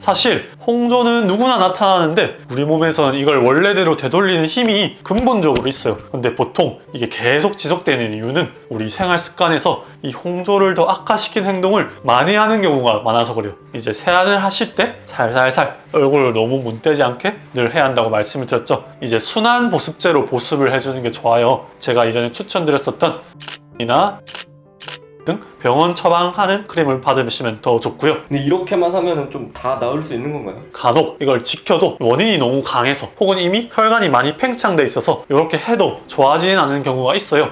사실 홍조는 누구나 나타나는데 우리 몸에서는 이걸 원래대로 되돌리는 힘이 근본적으로 있어요. 근데 보통 이게 계속 지속되는 이유는 우리 생활 습관에서 이 홍조를 더 악화시킨 행동을 많이 하는 경우가 많아서 그래요. 이제 세안을 하실 때 살살살 얼굴을 너무 문대지 않게 늘 해야 한다고 말씀을 드렸죠. 이제 순한 보습제로 보습을 해주는 게 좋아요. 제가 이전에 추천드렸었던 이나 등 병원 처방하는 크림을 받으시면 더 좋고요. 근데 이렇게만 하면은 좀 다 나을 수 있는 건가요? 간혹 이걸 지켜도 원인이 너무 강해서 혹은 이미 혈관이 많이 팽창돼 있어서 이렇게 해도 좋아지진 않는 경우가 있어요.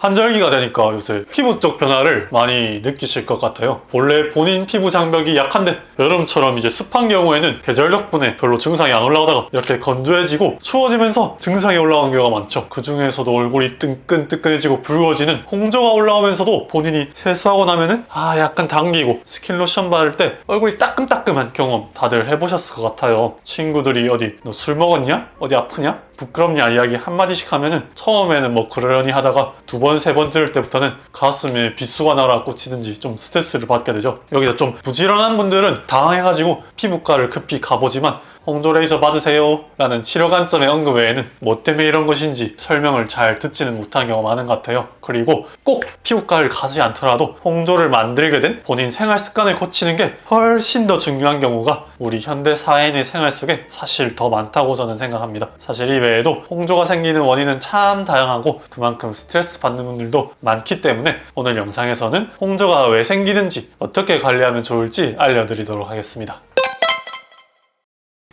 환절기가 되니까 요새 피부 쪽 변화를 많이 느끼실 것 같아요. 원래 본인 피부 장벽이 약한데 여름처럼 이제 습한 경우에는 계절 덕분에 별로 증상이 안 올라오다가 이렇게 건조해지고 추워지면서 증상이 올라오는 경우가 많죠. 그 중에서도 얼굴이 뜨끈뜨끈해지고 붉어지는 홍조가 올라오면서도 본인이 세수하고 나면은 약간 당기고 스킨로션 바를 때 얼굴이 따끔따끔한 경험 다들 해보셨을 것 같아요. 친구들이 어디 너 술 먹었냐? 어디 아프냐? 부끄럽냐 이야기 한마디씩 하면은 처음에는 뭐 그러려니 하다가 두 번, 세 번 들을 때부터는 가슴에 비수가 날아 꽂히든지 좀 스트레스를 받게 되죠. 여기서 좀 부지런한 분들은 당황해가지고 피부과를 급히 가보지만 홍조 레이저 받으세요 라는 치료 관점의 언급 외에는 뭐 때문에 이런 것인지 설명을 잘 듣지는 못한 경우가 많은 것 같아요. 그리고 꼭 피부과를 가지 않더라도 홍조를 만들게 된 본인 생활 습관을 고치는 게 훨씬 더 중요한 경우가 우리 현대 사회인의 생활 속에 사실 더 많다고 저는 생각합니다. 사실 이 외에도 홍조가 생기는 원인은 참 다양하고 그만큼 스트레스 받는 분들도 많기 때문에 오늘 영상에서는 홍조가 왜 생기는지 어떻게 관리하면 좋을지 알려드리도록 하겠습니다.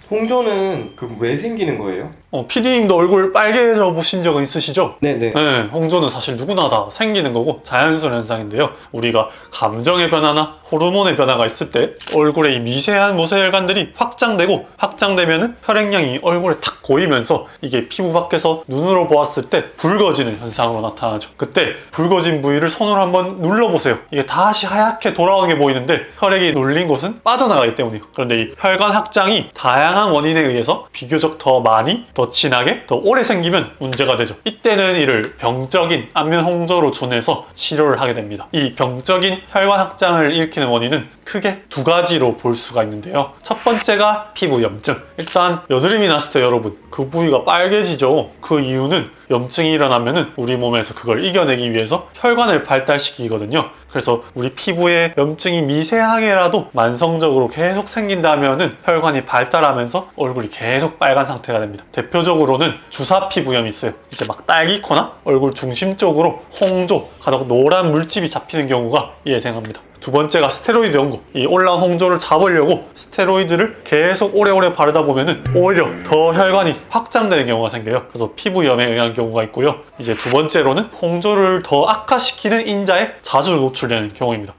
홍조는 왜 생기는 거예요? PD님도 얼굴 빨개져 보신 적은 있으시죠? 네네. 네, 홍조는 사실 누구나 다 생기는 거고 자연스러운 현상인데요. 우리가 감정의 변화나 호르몬의 변화가 있을 때 얼굴에 이 미세한 모세혈관들이 확장되면은 혈액량이 얼굴에 탁 고이면서 이게 피부 밖에서 눈으로 보았을 때 붉어지는 현상으로 나타나죠. 그때 붉어진 부위를 손으로 한번 눌러보세요. 이게 다시 하얗게 돌아오는 게 보이는데 혈액이 눌린 곳은 빠져나가기 때문이에요. 그런데 이 혈관 확장이 다양한 원인에 의해서 비교적 더 많이, 더 진하게, 더 오래 생기면 문제가 되죠. 이때는 이를 병적인 안면 홍조로 준해서 치료를 하게 됩니다. 이 병적인 혈관 확장을 일으키는 원인은 크게 두 가지로 볼 수가 있는데요. 첫 번째가 피부 염증. 일단 여드름이 났을 때 여러분 그 부위가 빨개지죠. 그 이유는 염증이 일어나면은 우리 몸에서 그걸 이겨내기 위해서 혈관을 발달시키거든요. 그래서 우리 피부에 염증이 미세하게라도 만성적으로 계속 생긴다면은 혈관이 발달하면서 얼굴이 계속 빨간 상태가 됩니다. 대표적으로는 주사 피부염이 있어요. 이제 막 딸기코나 얼굴 중심 쪽으로 홍조, 간혹 노란 물집이 잡히는 경우가 예생합니다. 두 번째가 스테로이드 연고. 이 올라온 홍조를 잡으려고 스테로이드를 계속 오래오래 바르다 보면은 오히려 더 혈관이 확장되는 경우가 생겨요. 그래서 피부염에 의한 경우가 있고요. 이제 두 번째로는 홍조를 더 악화시키는 인자에 자주 노출되는 경우입니다.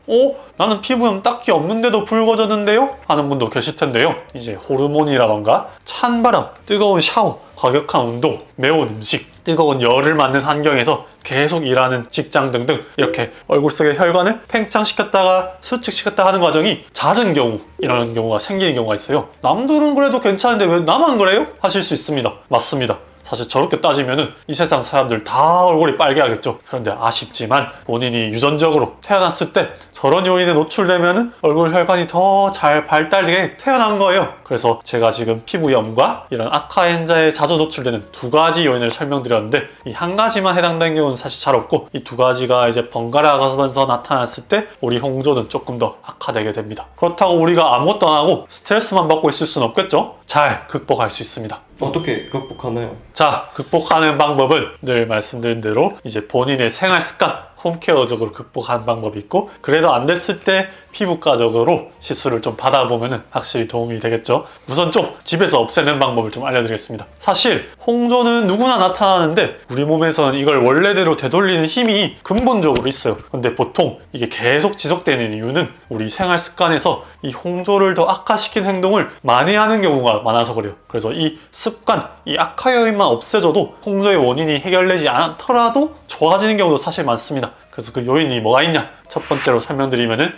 나는 피부염 딱히 없는데도 붉어졌는데요? 하는 분도 계실 텐데요. 이제 호르몬이라던가 찬바람, 뜨거운 샤워, 과격한 운동, 매운 음식, 뜨거운 열을 맞는 환경에서 계속 일하는 직장 등등 이렇게 얼굴 속의 혈관을 팽창시켰다가 수축시켰다 하는 과정이 잦은 경우 이런 경우가 생기는 경우가 있어요. 남들은 그래도 괜찮은데 왜 나만 그래요? 하실 수 있습니다. 맞습니다. 사실 저렇게 따지면은 이 세상 사람들 다 얼굴이 빨개하겠죠. 그런데 아쉽지만 본인이 유전적으로 태어났을 때 저런 요인에 노출되면은 얼굴 혈관이 더 잘 발달되게 태어난 거예요. 그래서 제가 지금 피부염과 이런 악화현자에 자주 노출되는 두 가지 요인을 설명드렸는데 이 한 가지만 해당되는 경우는 사실 잘 없고 이 두 가지가 이제 번갈아 가면서 나타났을 때 우리 홍조는 조금 더 악화되게 됩니다. 그렇다고 우리가 아무것도 안 하고 스트레스만 받고 있을 수는 없겠죠? 잘 극복할 수 있습니다. 어떻게 극복하나요? 자, 극복하는 방법은 늘 말씀드린 대로 이제 본인의 생활 습관, 홈케어적으로 극복하는 방법이 있고 그래도 안 됐을 때 피부과적으로 시술을 좀 받아보면 확실히 도움이 되겠죠. 우선 좀 집에서 없애는 방법을 좀 알려드리겠습니다. 사실 홍조는 누구나 나타나는데 우리 몸에서는 이걸 원래대로 되돌리는 힘이 근본적으로 있어요. 근데 보통 이게 계속 지속되는 이유는 우리 생활 습관에서 이 홍조를 더 악화시킨 행동을 많이 하는 경우가 많아서 그래요. 그래서 이 습관, 이 악화 요인만 없애줘도 홍조의 원인이 해결되지 않더라도 좋아지는 경우도 사실 많습니다. 그래서 그 요인이 뭐가 있냐? 첫 번째로 설명드리면은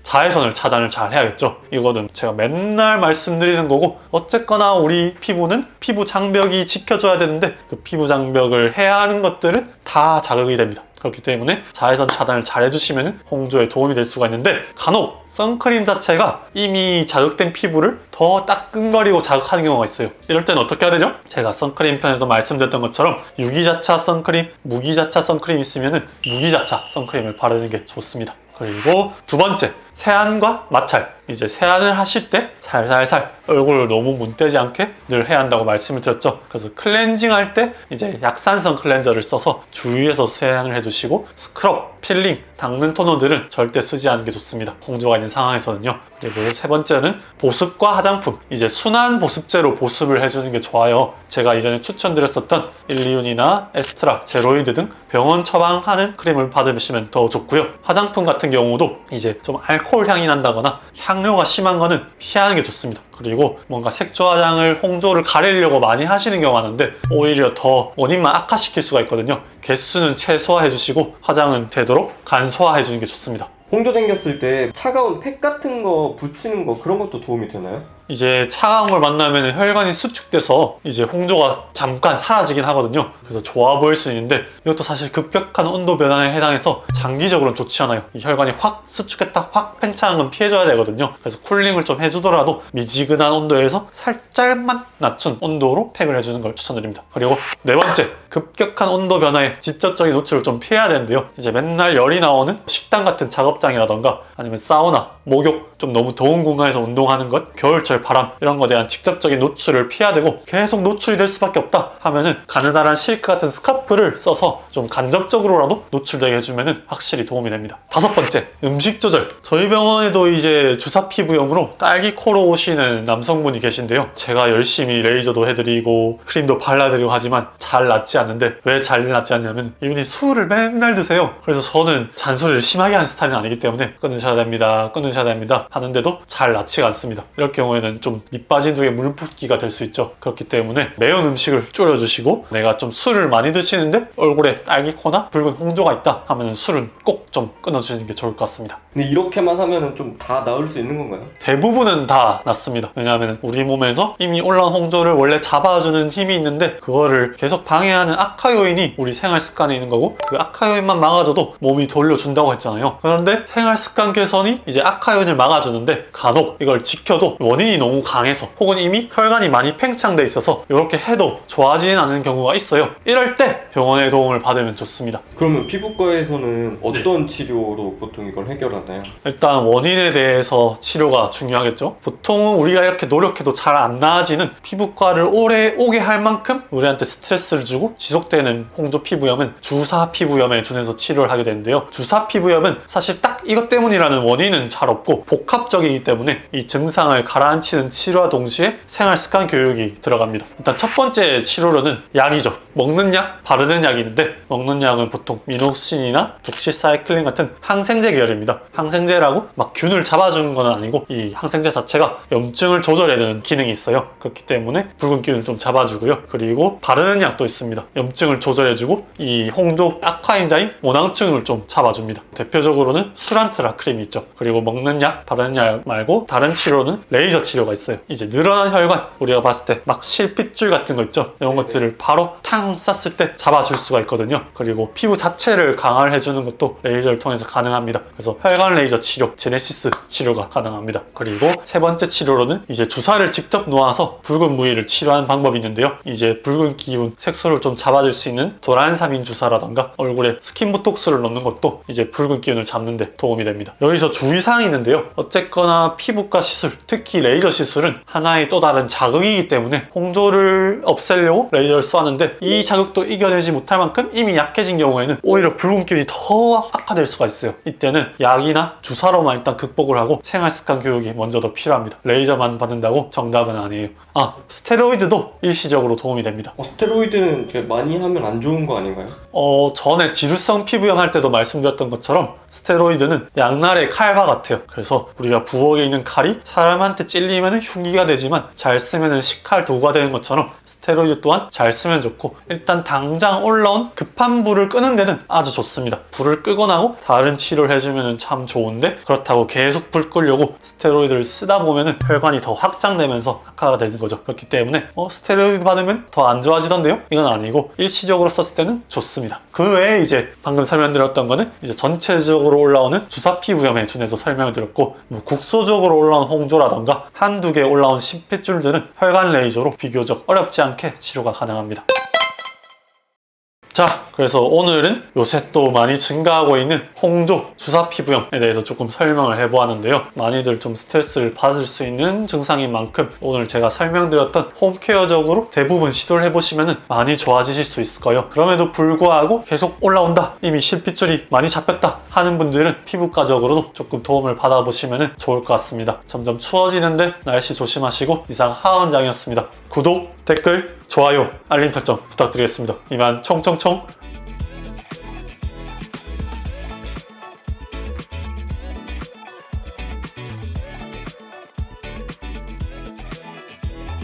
자외선을 차단을 잘 해야겠죠. 이거는 제가 맨날 말씀드리는 거고 어쨌거나 우리 피부는 피부 장벽이 지켜줘야 되는데 그 피부 장벽을 해야 하는 것들은 다 자극이 됩니다. 그렇기 때문에 자외선 차단을 잘 해주시면 홍조에 도움이 될 수가 있는데, 간혹 선크림 자체가 이미 자극된 피부를 더 따끔거리고 자극하는 경우가 있어요. 이럴 때는 어떻게 해야 되죠? 제가 선크림 편에도 말씀드렸던 것처럼 유기자차 선크림, 무기자차 선크림 있으면 무기자차 선크림을 바르는 게 좋습니다. 그리고 두 번째, 세안과 마찰. 이제 세안을 하실 때 살살살 얼굴을 너무 문대지 않게 늘 해야 한다고 말씀을 드렸죠. 그래서 클렌징 할 때 이제 약산성 클렌저를 써서 주위에서 세안을 해주시고, 스크럽, 필링, 닦는 토너들은 절대 쓰지 않는 게 좋습니다. 홍조가 있는 상황에서는요. 그리고 세 번째는 보습과 화장품. 이제 순한 보습제로 보습을 해주는 게 좋아요. 제가 이전에 추천드렸었던 일리윤이나 에스트라, 제로이드 등 병원 처방하는 크림을 받으시면 더 좋고요. 화장품 같은 경우도 이제 좀 알코올 향이 난다거나 향료가 심한 거는 피하는 게 좋습니다. 그리고 뭔가 색조 화장을 홍조를 가리려고 많이 하시는 경우가 많은데 오히려 더 원인만 악화시킬 수가 있거든요. 개수는 최소화해 주시고 화장은 되도록 간소화해 주는 게 좋습니다. 홍조 생겼을 때 차가운 팩 같은 거 붙이는 거 그런 것도 도움이 되나요? 이제 차가운 걸 만나면 혈관이 수축돼서 이제 홍조가 잠깐 사라지긴 하거든요. 그래서 좋아 보일 수 있는데 이것도 사실 급격한 온도 변화에 해당해서 장기적으로는 좋지 않아요. 이 혈관이 확 수축했다 확 팽창한 건 피해줘야 되거든요. 그래서 쿨링을 좀 해주더라도 미지근한 온도에서 살짝만 낮춘 온도로 팩을 해주는 걸 추천드립니다. 그리고 네 번째, 급격한 온도 변화에 직접적인 노출을 좀 피해야 되는데요. 이제 맨날 열이 나오는 식당 같은 작업장이라던가 아니면 사우나, 목욕, 좀 너무 더운 공간에서 운동하는 것, 겨울철 바람 이런 거에 대한 직접적인 노출을 피해야 되고 계속 노출이 될 수밖에 없다 하면은 가느다란 실크 같은 스카프를 써서 좀 간접적으로라도 노출되게 해주면은 확실히 도움이 됩니다. 다섯 번째, 음식 조절. 저희 병원에도 이제 주사 피부염으로 딸기 코로 오시는 남성분이 계신데요. 제가 열심히 레이저도 해드리고 크림도 발라드리고 하지만 잘 낫지 않는데, 왜 잘 낫지 않냐면 이분이 술을 맨날 드세요. 그래서 저는 잔소리를 심하게 하는 스타일은 아니기 때문에 끊으셔야 됩니다, 끊으셔야 됩니다 하는데도 잘 낫지가 않습니다. 이럴 경우에는 좀 밑 빠진 두에 물 붓기가 될 수 있죠. 그렇기 때문에 매운 음식을 줄여주시고, 내가 좀 술을 많이 드시는데 얼굴에 딸기코나 붉은 홍조가 있다 하면 술은 꼭 좀 끊어주시는 게 좋을 것 같습니다. 근데 이렇게만 하면은 좀 다 나을 수 있는 건가요? 대부분은 다 낫습니다. 왜냐하면 우리 몸에서 이미 올라온 홍조를 원래 잡아주는 힘이 있는데 그거를 계속 방해하는 악화 요인이 우리 생활 습관에 있는 거고, 그 악화 요인만 막아줘도 몸이 돌려준다고 했잖아요. 그런데 생활 습관 개선이 이제 악화 요인을 막아주는데 간혹 이걸 지켜도 원인이 너무 강해서 혹은 이미 혈관이 많이 팽창돼 있어서 이렇게 해도 좋아지진 않는 경우가 있어요. 이럴 때 병원의 도움을 받으면 좋습니다. 그러면 피부과에서는 어떤 치료로 보통 이걸 해결하나요? 일단 원인에 대해서 치료가 중요하겠죠. 보통은 우리가 이렇게 노력해도 잘 안 나아지는 피부과를 오래 오게 할 만큼 우리한테 스트레스를 주고 지속되는 홍조 피부염은 주사 피부염에 준해서 치료를 하게 되는데요. 주사 피부염은 사실 딱 이것 때문이라는 원인은 잘 없고 복합적이기 때문에 이 증상을 가라앉히는 치료와 동시에 생활 습관 교육이 들어갑니다. 일단 첫 번째 치료로는 약이죠. 먹는 약, 바르는 약이 있는데, 먹는 약은 보통 미녹신이나 독시사이클린 같은 항생제 계열입니다. 항생제라고 막 균을 잡아주는 건 아니고 이 항생제 자체가 염증을 조절해주는 기능이 있어요. 그렇기 때문에 붉은기운을 좀 잡아주고요. 그리고 바르는 약도 있습니다. 염증을 조절해주고 이 홍조 악화인자인 모낭증을 좀 잡아줍니다. 대표적으로는 수란트라 크림이 있죠. 그리고 먹는 약, 바르는 약 말고 다른 치료는 레이저 치료가 있어요. 이제 늘어난 혈관, 우리가 봤을 때 막 실핏줄 같은 거 있죠. 이런 것들을 바로 탕 쐈을 때 잡아줄 수가 있거든요. 그리고 피부 자체를 강화를 해주는 것도 레이저를 통해서 가능합니다. 그래서 혈관 레이저 치료, 제네시스 치료가 가능합니다. 그리고 세 번째 치료로는 이제 주사를 직접 놓아서 붉은 부위를 치료하는 방법이 있는데요. 이제 붉은 기운, 색소를 좀 잡아줄 수 있는 도란사민 주사라던가 얼굴에 스킨보톡스를 넣는 것도 이제 붉은 기운을 잡는 데 도움이 됩니다. 여기서 주의사항이 있는데요. 어쨌거나 피부과 시술, 특히 레이저 시술은 하나의 또 다른 자극이기 때문에 홍조를 없애려고 레이저를 쏘았는데 이 자극도 이겨내지 못할 만큼 이미 약해진 경우에는 오히려 붉은 기운이 더 악화될 수가 있어요. 이때는 약이나 주사로만 일단 극복을 하고 생활습관 교육이 먼저 더 필요합니다. 레이저만 받는다고 정답은 아니에요. 스테로이드도 일시적으로 도움이 됩니다. 스테로이드는 이렇게 많이 하면 안 좋은 거 아닌가요? 전에 지루성 피부염 할 때도 말씀드렸던 것처럼 스테로이드는 양날의 칼과 같아요. 그래서 우리가 부엌에 있는 칼이 사람한테 찔리면 흉기가 되지만 잘 쓰면 식칼 도구가 되는 것처럼 스테로이드 또한 잘 쓰면 좋고, 일단 당장 올라온 급한 불을 끄는 데는 아주 좋습니다. 불을 끄고 나고 다른 치료를 해주면 참 좋은데, 그렇다고 계속 불 끄려고 스테로이드를 쓰다 보면 혈관이 더 확장되면서 악화가 되는 거죠. 그렇기 때문에 스테로이드 받으면 더 안 좋아지던데요? 이건 아니고 일시적으로 썼을 때는 좋습니다. 그 외에 이제 방금 설명드렸던 거는 이제 전체적으로 올라오는 주사 피부염에 준해서 설명을 드렸고, 뭐 국소적으로 올라온 홍조라던가 한두 개 올라온 심폐줄들은 혈관 레이저로 비교적 어렵지 않게 치료가 가능합니다. 자, 그래서 오늘은 요새 또 많이 증가하고 있는 홍조, 주사 피부염에 대해서 조금 설명을 해보았는데요. 많이들 좀 스트레스를 받을 수 있는 증상인 만큼 오늘 제가 설명드렸던 홈케어적으로 대부분 시도를 해보시면 많이 좋아지실 수 있을 거예요. 그럼에도 불구하고 계속 올라온다, 이미 실핏줄이 많이 잡혔다 하는 분들은 피부과적으로도 조금 도움을 받아보시면 좋을 것 같습니다. 점점 추워지는데 날씨 조심하시고, 이상 하원장이었습니다. 구독, 댓글, 좋아요, 알림 설정 부탁드리겠습니다. 이만 총총총